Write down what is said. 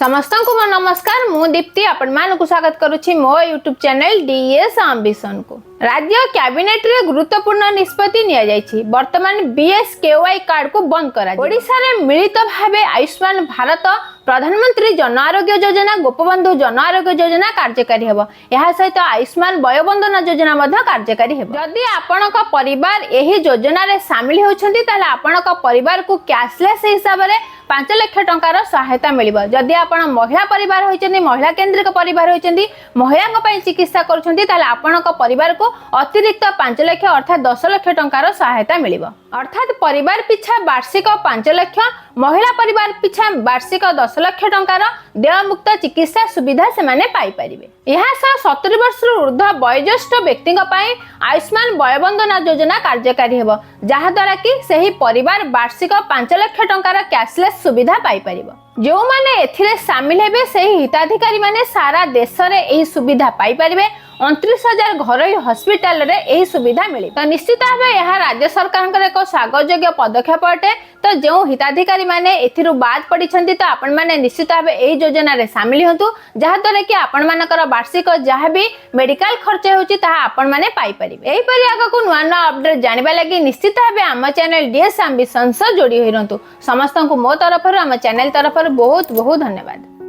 समस्त को मो नमस्कार मु दीप्ति आपण मानक स्वागत करुछि मो यूट्यूब चैनल डीएस एम्बिशन को। राज्य कैबिनेट रे गुरुत्वपूर्ण निष्पत्ति निया जायछि। वर्तमान बीएसकेवाई कार्ड को बंद करा ओडिसा रे मिलित भाबे आयुष्मान भारत प्रधानमंत्री जन आरोग्य योजना गोपबंधु जन आरोग्य योजना कार्यकारी हेबो। एहा सहित आयुष्मान वयोबंधन योजना मध्ये कार्यकारी हेबो। जदि आपनक परिवार एही योजना रे शामिल होछन्ती ताले आपनक परिवार को कैशलेस हिसाब रे 5 लाख टंकार सहायता मिलिबो। जदि आपण महिला परिवार होइछन्ती महिला केंद्रिक परिवार होइछन्ती महिलांक पई चिकित्सा करूछन्ती ताले आपनक परिवार को अतिरिक्त 5 लाख अर्थात 10 लाख टंकार सहायता मिलिबो। अर्थात परिवार पिछा वार्षिक 5 लाख महिला परिवार पिछा वार्षिक 10 लाख टंकार देयमुक्त चिकित्सा सुविधा से माने पाई परिबे। यहा 70 वर्ष ऊर्ध्व वयोज्येष्ठ व्यक्ति आयुष्मान वयोबंधन योजना कार्यकारी हेबो, जहा द्वारा कि सही परिवार वार्षिक 5 लाख टंकार कैशलेस सुविधा पाई परिबो। जो माने एथिरे शामिल हेबे सही हिताधिकारी माने सारा देश रे एही सुविधा पाई परिबे। 29,000 घरोई हॉस्पिटल रे एही सुविधा मिली। तो निश्चित भाबे यह राज्य सरकार एक स्वागतयोग्य पदक्षेप अटे। तो जो हिताधिकारी माने एथिरु बाद पड़ी छंती तो आपण माने निश्चित भाबे एही योजना रे शामिल होतु, जहा द्वारा कि आपण मानकर वार्षिक जहा भी मेडिकल खर्च होची ताहा आपण माने पाई परिबे। एही परि आगको नुआ नुआ अपडेट जानिबा लागि निश्चित भाबे आम चैनल डीएस एम्बिशन से जोड़ी होई रहंतु। समस्त को मो तरफ आम चैनल तरफ बहुत बहुत धन्यवाद।